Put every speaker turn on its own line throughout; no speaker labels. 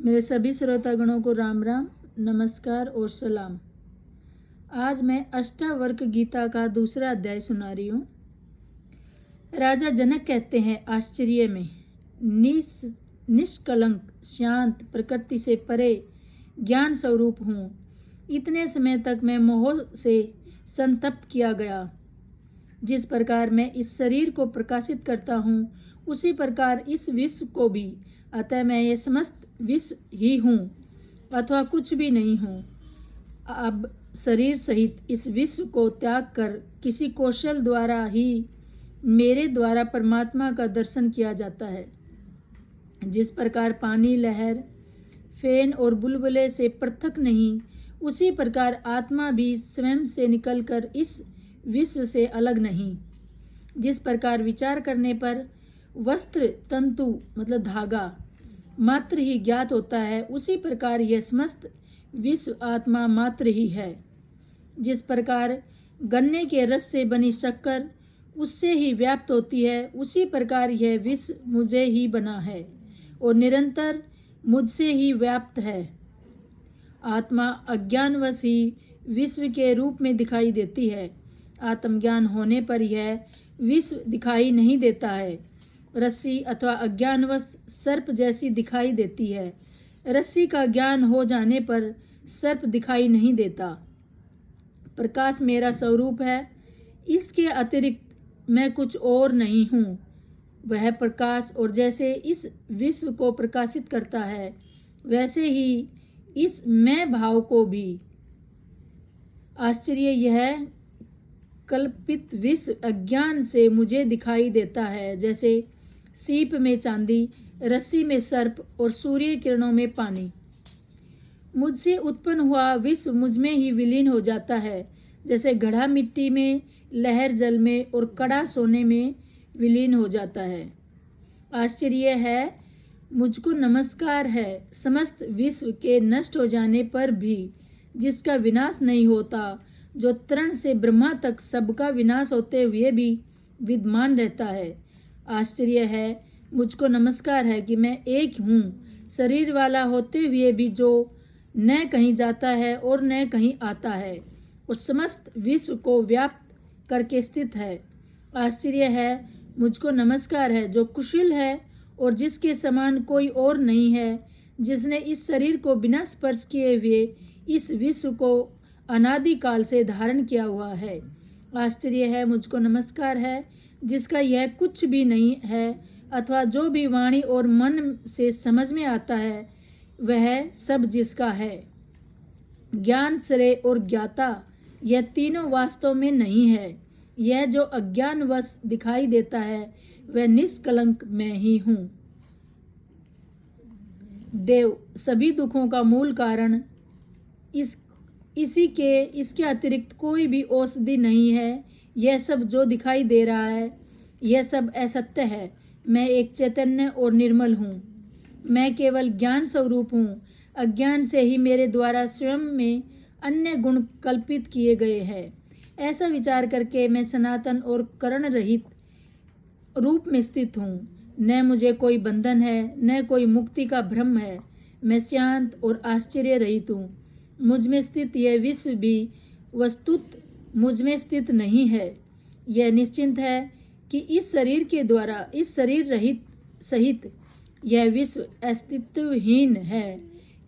मेरे सभी श्रोतागणों को राम राम, नमस्कार और सलाम। आज मैं अष्टावर्क गीता का दूसरा अध्याय सुना रही हूँ। राजा जनक कहते हैं, आश्चर्य में निष्कलंक शांत प्रकृति से परे ज्ञान स्वरूप हूँ। इतने समय तक मैं मोह से संतप्त किया गया। जिस प्रकार मैं इस शरीर को प्रकाशित करता हूँ, उसी प्रकार इस विश्व को भी। अतः मैं ये समस्त विश्व ही हूँ अथवा कुछ भी नहीं हूँ। अब शरीर सहित इस विश्व को त्याग कर किसी कौशल द्वारा ही मेरे द्वारा परमात्मा का दर्शन किया जाता है। जिस प्रकार पानी लहर, फेन और बुलबुले से पृथक नहीं, उसी प्रकार आत्मा भी स्वयं से निकलकर इस विश्व से अलग नहीं। जिस प्रकार विचार करने पर वस्त्र तंतु मतलब धागा मात्र ही ज्ञात होता है, उसी प्रकार यह समस्त विश्व आत्मा मात्र ही है। जिस प्रकार गन्ने के रस से बनी शक्कर उससे ही व्याप्त होती है, उसी प्रकार यह विश्व मुझे ही बना है और निरंतर मुझसे ही व्याप्त है। आत्मा अज्ञानवश ही विश्व के रूप में दिखाई देती है। आत्मज्ञान होने पर यह विश्व दिखाई नहीं देता है। रस्सी अथवा अज्ञानवश सर्प जैसी दिखाई देती है। रस्सी का ज्ञान हो जाने पर सर्प दिखाई नहीं देता। प्रकाश मेरा स्वरूप है, इसके अतिरिक्त मैं कुछ और नहीं हूँ। वह प्रकाश और जैसे इस विश्व को प्रकाशित करता है, वैसे ही इस मैं भाव को भी। आश्चर्य यह कल्पित विश्व अज्ञान से मुझे दिखाई देता है, जैसे सीप में चांदी, रस्सी में सर्प और सूर्य किरणों में पानी। मुझसे उत्पन्न हुआ विश्व मुझ में ही विलीन हो जाता है, जैसे घड़ा मिट्टी में, लहर जल में और कड़ा सोने में विलीन हो जाता है। आश्चर्य है, मुझको नमस्कार है समस्त विश्व के नष्ट हो जाने पर भी, जिसका विनाश नहीं होता, जो तृण से ब्रह्मा तक सबका विनाश होते हुए भी विद्यमान रहता है। आश्चर्य है, मुझको नमस्कार है कि मैं एक हूँ, शरीर वाला होते हुए भी, जो न कहीं जाता है और न कहीं आता है और समस्त विश्व को व्याप्त करके स्थित है। आश्चर्य है, मुझको नमस्कार है जो कुशल है और जिसके समान कोई और नहीं है, जिसने इस शरीर को बिना स्पर्श किए हुए इस विश्व को अनादिकाल से धारण किया हुआ है। आश्चर्य है, मुझको नमस्कार है जिसका यह कुछ भी नहीं है अथवा जो भी वाणी और मन से समझ में आता है, वह सब जिसका है। ज्ञान, श्रेय और ज्ञाता यह तीनों वास्तव में नहीं है। यह जो अज्ञानवश दिखाई देता है, वह निष्कलंक मैं ही हूँ। देव, सभी दुखों का मूल कारण इसके अतिरिक्त कोई भी औषधि नहीं है। यह सब जो दिखाई दे रहा है, यह सब असत्य है। मैं एक चैतन्य और निर्मल हूँ। मैं केवल ज्ञान स्वरूप हूँ। अज्ञान से ही मेरे द्वारा स्वयं में अन्य गुण कल्पित किए गए हैं। ऐसा विचार करके मैं सनातन और करण रहित रूप में स्थित हूँ। न मुझे कोई बंधन है, न कोई मुक्ति का भ्रम है। मैं शांत और आश्चर्य रहित हूँ। मुझ में स्थित यह विश्व भी वस्तुत मुझ में स्थित नहीं है। यह निश्चिंत है कि इस शरीर के द्वारा, इस शरीर रहित सहित यह विश्व अस्तित्वहीन है।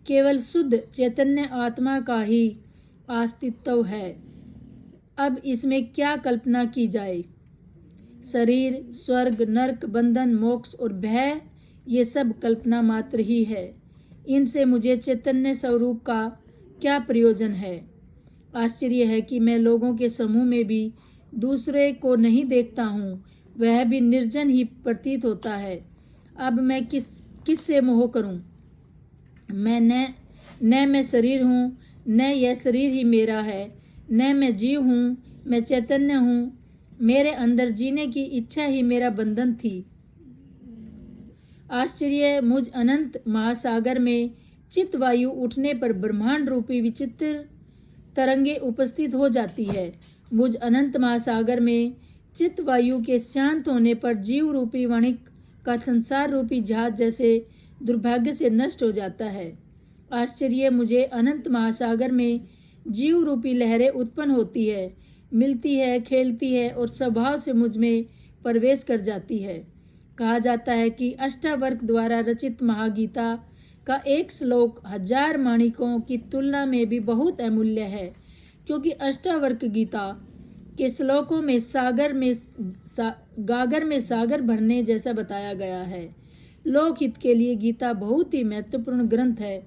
केवल शुद्ध चैतन्य आत्मा का ही अस्तित्व है। अब इसमें क्या कल्पना की जाए। शरीर, स्वर्ग, नरक, बंधन, मोक्ष और भय, ये सब कल्पना मात्र ही है। इनसे मुझे चैतन्य स्वरूप का क्या प्रयोजन है। आश्चर्य है कि मैं लोगों के समूह में भी दूसरे को नहीं देखता हूँ। वह भी निर्जन ही प्रतीत होता है। अब मैं किस से मोह करूँ। मैं न मैं शरीर हूँ, न यह शरीर ही मेरा है, न मैं जीव हूँ, मैं चैतन्य हूँ। मेरे अंदर जीने की इच्छा ही मेरा बंधन थी। आश्चर्य, मुझ अनंत महासागर में चित्त वायु उठने पर ब्रह्मांड रूपी विचित्र तरंगे उपस्थित हो जाती है। मुझ अनंत महासागर में चित्त वायु के शांत होने पर जीव रूपी वणिक का संसार रूपी जहाज जैसे दुर्भाग्य से नष्ट हो जाता है। आश्चर्य मुझे अनंत महासागर में जीव रूपी लहरें उत्पन्न होती है, मिलती है, खेलती है और स्वभाव से मुझ में प्रवेश कर जाती है। कहा जाता है कि अष्टावक्र द्वारा रचित महागीता का एक श्लोक 1000 माणिकों की तुलना में भी बहुत अमूल्य है, क्योंकि अष्टावक्र गीता के श्लोकों में गागर में सागर भरने जैसा बताया गया है। लोकहित के लिए गीता बहुत ही महत्वपूर्ण ग्रंथ है,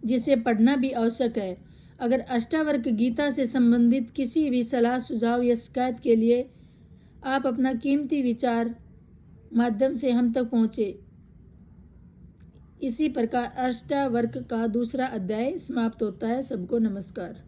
जिसे पढ़ना भी आवश्यक है। अगर अष्टावक्र गीता से संबंधित किसी भी सलाह, सुझाव या शिकायत के लिए आप अपना कीमती विचार माध्यम से हम तक पहुँचे। इसी प्रकार अष्टावक्र का दूसरा अध्याय समाप्त होता है। सबको नमस्कार।